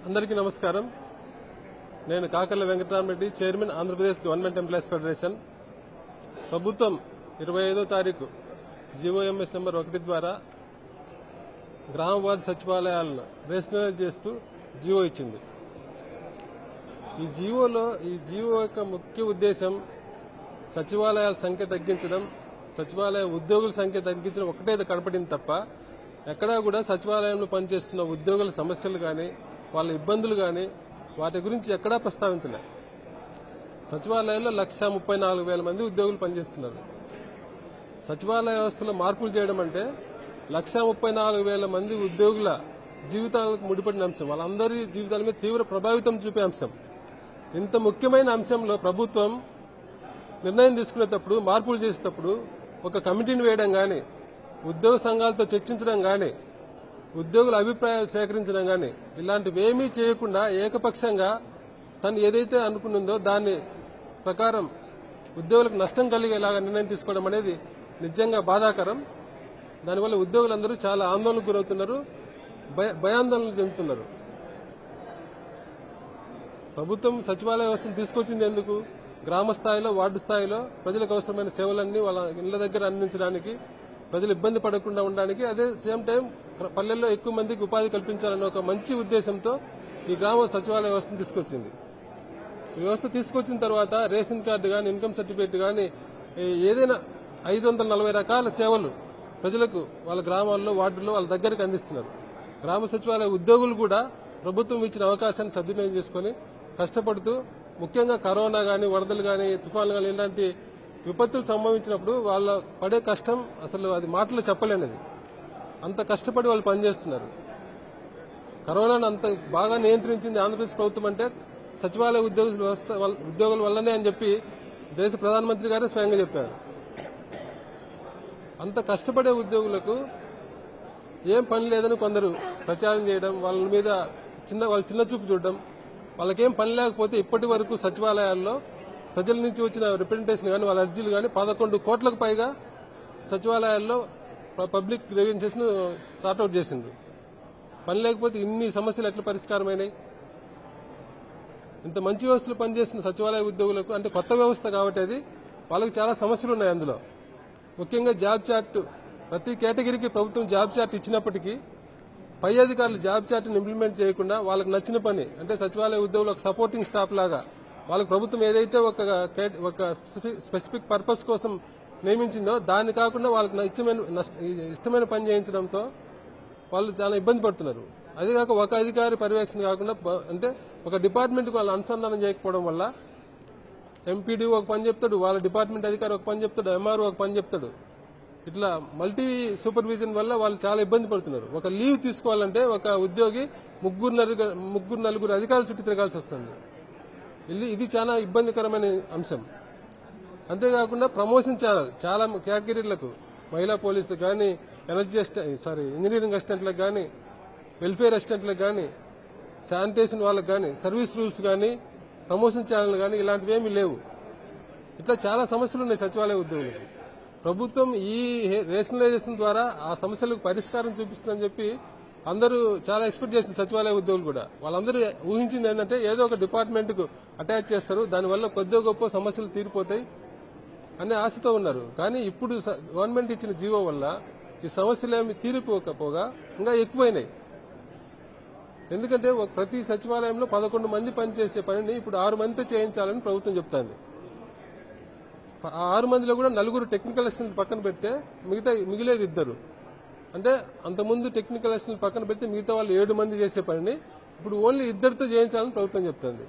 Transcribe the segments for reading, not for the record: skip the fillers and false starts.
అందరికీ నమస్కారం. నేను Kakarla Venkatarama Reddy, chairman, Andhra Pradesh government employees federation. ప్రభుత్వం 25వ తారీఖు జీవోఎంఎస్ నెంబర్ 1 ద్వారా గ్రామ వార్డు సచివాలయాలను రేషనలైజ్ చేస్తూ జీవో ఇచ్చింది. ఈ జీవో యొక్క ముఖ్య ఉద్దేశం సచివాలయాల సంఖ్య తగ్గించడం, సచివాలయ ఉద్యోగుల సంఖ్య తగ్గించడం ఒకటే కనపడింది తప్ప ఎక్కడా కూడా సచివాలయంలో పనిచేస్తున్న ఉద్యోగుల సమస్యలు కానీ వాళ్ళ ఇబ్బందులు కానీ వాటి గురించి ఎక్కడా ప్రస్తావించలే. సచివాలయంలో 1,34,000 మంది ఉద్యోగులు పనిచేస్తున్నారు. సచివాలయ వ్యవస్థలో మార్పులు చేయడం అంటే 1,34,000 మంది ఉద్యోగుల జీవితాలకు ముడిపడిన అంశం, వాళ్ళందరి జీవితాల మీద తీవ్ర ప్రభావితం చూపే అంశం. ఇంత ముఖ్యమైన అంశంలో ప్రభుత్వం నిర్ణయం తీసుకునేటప్పుడు, మార్పులు చేసేటప్పుడు ఒక కమిటీని వేయడం కానీ, ఉద్యోగ సంఘాలతో చర్చించడం కానీ, ఉద్యోగుల అభిప్రాయాలు సేకరించడం కానీ ఇలాంటివి ఏమీ చేయకుండా ఏకపక్షంగా తను ఏదైతే అనుకున్నదో దాని ప్రకారం ఉద్యోగులకు నష్టం కలిగేలాగా నిర్ణయం తీసుకోవడం అనేది నిజంగా బాధాకరం. దానివల్ల ఉద్యోగులందరూ చాలా ఆందోళనకు గురవుతున్నారు, భయాందోళనలు చెందుతున్నారు. ప్రభుత్వం సచివాలయ వ్యవస్థను తీసుకొచ్చింది ఎందుకు? గ్రామ స్థాయిలో, వార్డు స్థాయిలో ప్రజలకు అవసరమైన సేవలన్నీ వాళ్ళ ఇళ్ల దగ్గర అందించడానికి, ప్రజలు ఇబ్బంది పడకుండా ఉండడానికి, అదే సేమ్ టైం పల్లెల్లో ఎక్కువ మందికి ఉపాధి కల్పించాలన్న ఒక మంచి ఉద్దేశంతో ఈ గ్రామ సచివాలయ వ్యవస్థను తీసుకొచ్చింది. ఈ వ్యవస్థ తీసుకొచ్చిన తర్వాత రేషన్ కార్డు కానీ, ఇన్కమ్ సర్టిఫికేట్ కానీ, ఏదైనా 540 రకాల సేవలు ప్రజలకు వాళ్ళ గ్రామాల్లో, వార్డుల్లో వాళ్ళ దగ్గరికి అందిస్తున్నారు. గ్రామ సచివాలయ ఉద్యోగులు కూడా ప్రభుత్వం ఇచ్చిన అవకాశాన్ని సద్వినియోగం చేసుకుని కష్టపడుతూ, ముఖ్యంగా కరోనా కానీ, వరదలు కానీ, తుఫాన్లు కానీ ఇలాంటి విపత్తులు సంభవించినప్పుడు వాళ్ళ పడే కష్టం అసలు అది మాటలు చెప్పలేనిది. అంత కష్టపడి వాళ్ళు పనిచేస్తున్నారు. కరోనాను అంత బాగా నియంత్రించింది ఆంధ్రప్రదేశ్ ప్రభుత్వం అంటే సచివాలయ ఉద్యోగుల వల్లనే అని చెప్పి దేశ ప్రధానమంత్రి గారే స్వయంగా చెప్పారు. అంత కష్టపడే ఉద్యోగులకు ఏం పని లేదని కొందరు ప్రచారం చేయడం, వాళ్ళ మీద చిన్న చూపు చూడడం, వాళ్ళకేం పని లేకపోతే ఇప్పటి వరకు సచివాలయాల్లో ప్రజల నుంచి వచ్చిన రిప్రజెంటేషన్ కానీ, వాళ్ళ అర్జీలు కానీ 11 కోట్లకు పైగా సచివాలయాల్లో పబ్లిక్ గ్రీవెన్సెస్ ను సార్ట్అవుట్ చేసిండ్రు. పని లేకపోతే ఇన్ని సమస్యలు ఎట్లా పరిష్కారమైనాయి? ఇంత మంచి వ్యవస్థలు పనిచేస్తున్న సచివాలయ ఉద్యోగులకు అంటే కొత్త వ్యవస్థ కాబట్టి అది వాళ్ళకి చాలా సమస్యలు ఉన్నాయి. అందులో ముఖ్యంగా జాబ్ చార్ట్, ప్రతి కేటగిరీకి ప్రభుత్వం జాబ్ చార్ట్ ఇచ్చినప్పటికీ పై అధికారులు జాబ్ చార్ట్ని ఇంప్లిమెంట్ చేయకుండా వాళ్ళకి నచ్చిన పని అంటే సచివాలయ ఉద్యోగులు ఒక సపోర్టింగ్ స్టాఫ్ లాగా వాళ్ళకి ప్రభుత్వం ఏదైతే ఒక స్పెసిఫిక్ పర్పస్ కోసం నియమించిందో దాన్ని కాకుండా వాళ్ళకి ఇష్టమైన పని చేయించడంతో వాళ్ళు చాలా ఇబ్బంది పడుతున్నారు. అదే కాక ఒక అధికారి పర్యవేక్షణ కాకుండా అంటే ఒక డిపార్ట్మెంట్కి వాళ్ళు అనుసంధానం చేయకపోవడం వల్ల ఎంపీడీఓ ఒక పని చెప్తాడు, వాళ్ళ డిపార్ట్మెంట్ అధికారి ఒక పని చెప్తాడు, ఎంఆర్ఓ ఒక పని చెప్తాడు. ఇట్లా మల్టీ సూపర్విజన్ వల్ల వాళ్ళు చాలా ఇబ్బంది పడుతున్నారు. ఒక లీవ్ తీసుకోవాలంటే ఒక ఉద్యోగి ముగ్గురు నలుగురు అధికారుల చుట్టూ తిరగాల్సి వస్తుంది. ఇది చాలా ఇబ్బందికరమైన అంశం. అంతేకాకుండా ప్రమోషన్ ఛానల్ చాలా కేటగిరీలకు, మహిళా పోలీసులకు కానీ, ఇంజనీరింగ్ అసిస్టెంట్లకు కానీ, వెల్ఫేర్ అసిస్టెంట్లకు కానీ, శానిటేషన్ వాళ్ళకి కానీ, సర్వీస్ రూల్స్ కానీ, ప్రమోషన్ ఛానల్ కానీ ఇలాంటివి ఏమీ లేవు. ఇట్లా చాలా సమస్యలు ఉన్నాయి సచివాలయ ఉద్యోగులకు. ప్రభుత్వం ఈ రేషనలైజేషన్ ద్వారా ఆ సమస్యలకు పరిష్కారం చూపిస్తుందని చెప్పి అందరూ చాలా ఎక్స్పెక్ట్ చేసిన సచివాలయ ఉద్యోగులు కూడా. వాళ్ళందరూ ఊహించింది ఏంటంటే ఏదో ఒక డిపార్ట్మెంట్ కు అటాచ్ చేస్తారు, దానివల్ల కొద్దిగా గొప్ప సమస్యలు తీరిపోతాయి అనే ఆశతో ఉన్నారు. కానీ ఇప్పుడు గవర్నమెంట్ ఇచ్చిన జీవో వల్ల ఈ సమస్యలు ఏమి తీరిపోకపోగా ఇంకా ఎక్కువైనాయి. ఎందుకంటే ప్రతి సచివాలయంలో 11 మంది పనిచేసే పనిని ఇప్పుడు 6 మందితో చేయించాలని ప్రభుత్వం చెప్తోంది. ఆ 6 మందిలో కూడా 4 టెక్నికల్ అసిస్టెంట్ పక్కన పెడితే మిగిలేదు 2. అంటే అంతకుముందు టెక్నికల్ అసిస్టెంట్ పక్కన పెడితే మిగతా వాళ్ళు 7 మంది చేసే పనిని ఇప్పుడు ఓన్లీ 2తో చేయించాలని ప్రభుత్వం చెప్తోంది.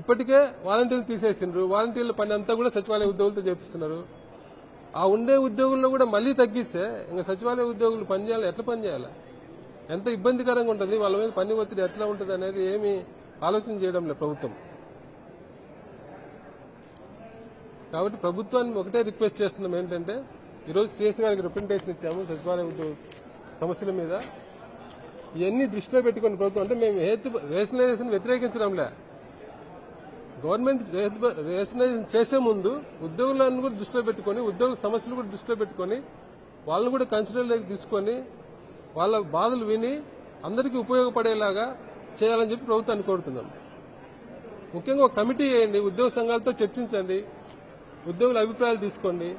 ఇప్పటికే వాలంటీర్లు తీసేసిండ్రు, వాలంటీర్ల పని అంతా కూడా సచివాలయ ఉద్యోగులతో చేపిస్తున్నారు. ఆ ఉండే ఉద్యోగుల్లో కూడా మళ్లీ తగ్గిస్తే ఇంకా సచివాలయ ఉద్యోగులు పనిచేయాలి, ఎట్లా పనిచేయాలి, ఎంత ఇబ్బందికరంగా ఉంటుంది, వాళ్ళ మీద పని ఒత్తిడి ఎట్లా ఉంటుంది అనేది ఏమీ ఆలోచన చేయడం లేదు ప్రభుత్వం. కాబట్టి ప్రభుత్వాన్ని ఒకటే రిక్వెస్ట్ చేస్తున్నాం ఏంటంటే, ఈరోజు సీఎస్ గారికి రిప్రజెంటేషన్ ఇచ్చాము సచివాలయ ఉద్యోగ సమస్యల మీద. ఇవన్నీ దృష్టిలో పెట్టుకుని ప్రభుత్వం అంటే మేము రేషనలైజేషన్ వ్యతిరేకించడంలే, గవర్నమెంట్ రేషనలైజేషన్ చేసే ముందు ఉద్యోగులను కూడా దృష్టిలో పెట్టుకుని, ఉద్యోగుల సమస్యలు కూడా దృష్టిలో పెట్టుకుని, వాళ్ళని కూడా కన్సిడర్లోకి తీసుకొని వాళ్ళ బాధలు విని అందరికీ ఉపయోగపడేలాగా చేయాలని చెప్పి ప్రభుత్వాన్ని కోరుతున్నాం. ముఖ్యంగా ఒక కమిటీ వేయండి, ఉద్యోగ సంఘాలతో చర్చించండి, ఉద్యోగుల అభిప్రాయాలు తీసుకోండి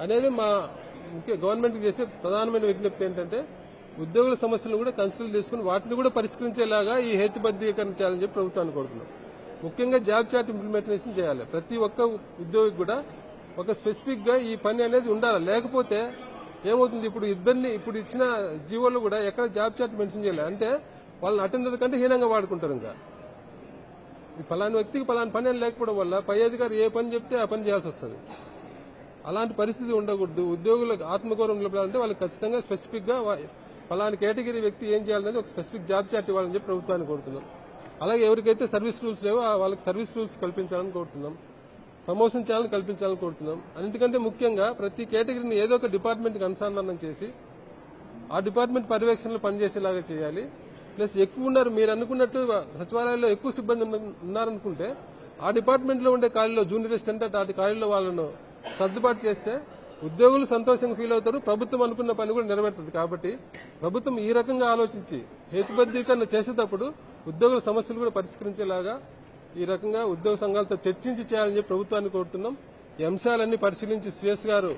అనేది మా ముఖ్య గవర్నమెంట్కి చేసే ప్రధానమైన విజ్ఞప్తి. ఏంటంటే ఉద్యోగుల సమస్యలను కూడా కన్సిడర్ చేసుకుని వాటిని కూడా పరిష్కరించేలాగా ఈ హేతుబద్ధీకరణ చేయాలని చెప్పి ప్రభుత్వాన్ని కోరుతున్నాం. ముఖ్యంగా జాబ్ చార్ట్ ఇంప్లిమెంటేషన్ చేయాలి. ప్రతి ఒక్క ఉద్యోగికి కూడా ఒక స్పెసిఫిక్ గా ఈ పని అనేది ఉండాలి. లేకపోతే ఏమవుతుంది, ఇప్పుడు ఇచ్చిన జీవోలు కూడా ఎక్కడ జాబ్ చార్ట్ మెన్షన్ చేయాలి అంటే వాళ్ళని అటెండర్ కంటే హీనంగా వాడుకుంటారు. ఇంకా ఈ ఫలాని వ్యక్తికి ఫలాని పని లేకపోవడం వల్ల పై అధికారి ఏ పని చెప్తే ఆ పని చేయాల్సి వస్తుంది. అలాంటి పరిస్థితి ఉండకూడదు. ఉద్యోగులకు ఆత్మగౌరవం నిలపాలంటే వాళ్ళకి ఖచ్చితంగా స్పెసిఫిక్ గా ఫలాని కేటగిరీ వ్యక్తి ఏం చేయాలనేది ఒక స్పెసిఫిక్ జాబ్ చార్ట్ ఇవ్వాలని చెప్పి ప్రభుత్వాన్ని కోరుతున్నాం. అలాగే ఎవరికైతే సర్వీస్ రూల్స్ లేవో వాళ్ళకి సర్వీస్ రూల్స్ కల్పించాలని కోరుతున్నాం. ప్రమోషన్ చేయాలని కల్పించాలని కోరుతున్నాం. అన్నిటికంటే ముఖ్యంగా ప్రతి కేటగిరీని ఏదో ఒక డిపార్ట్మెంట్కి అనుసంధానం చేసి ఆ డిపార్ట్మెంట్ పర్యవేక్షణలో పనిచేసేలాగా చేయాలి. ప్లస్ ఎక్కువ ఉన్నారు, మీరు అనుకున్నట్టు సచివాలయాల్లో ఎక్కువ సిబ్బంది ఉన్నారనుకుంటే ఆ డిపార్ట్మెంట్ లో ఉండే ఖాళీలో జూనియర్ అసిస్టెంట్ అటు ఖాళీలో వాళ్ళను సర్దుబాటు చేస్తే ఉద్యోగులు సంతోషంగా ఫీల్ అవుతారు, ప్రభుత్వం అనుకున్న పని కూడా నెరవేరుతుంది. కాబట్టి ప్రభుత్వం ఈ రకంగా ఆలోచించి హేతుబద్ధీకరణ చేసేటప్పుడు ఉద్యోగుల సమస్యలు కూడా పరిష్కరించేలాగా ఈ రకంగా ఉద్యోగ సంఘాలతో చర్చించి చేయాలని చెప్పి ప్రభుత్వాన్ని కోరుతున్నాం. ఈ అంశాలన్నీ పరిశీలించి సీఎస్ గారు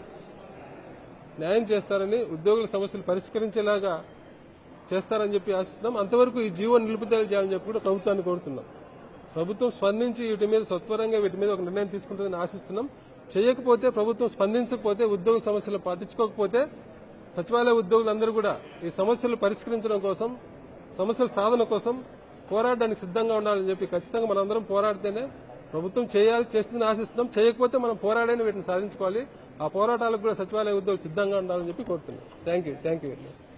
న్యాయం చేస్తారని, ఉద్యోగుల సమస్యలు పరిష్కరించేలాగా చేస్తారని చెప్పి ఆశిస్తున్నాం. అంతవరకు ఈ జీవో నిలుపుదల చేయాలని చెప్పి కూడా ప్రభుత్వాన్ని కోరుతున్నాం. ప్రభుత్వం స్పందించి వీటి మీద సత్వరంగా వీటి మీద ఒక నిర్ణయం తీసుకుంటుందని ఆశిస్తున్నాం. చేయకపోతే, ప్రభుత్వం స్పందించకపోతే, ఉద్యోగుల సమస్యలు పట్టించుకోకపోతే సచివాలయ ఉద్యోగులందరూ కూడా ఈ సమస్యలు పరిష్కరించడం కోసం, సమస్యల సాధన కోసం పోరాడడానికి సిద్ధంగా ఉండాలని చెప్పి ఖచ్చితంగా మనందరం పోరాడితేనే ప్రభుత్వం చేస్తుందని ఆశిస్తున్నాం. చేయకపోతే మనం పోరాడని వీటిని సాధించుకోవాలి. ఆ పోరాటాలకు కూడా సచివాలయ ఉద్యోగులు సిద్ధంగా ఉండాలని చెప్పి కోరుతున్నాం. Thank you very much.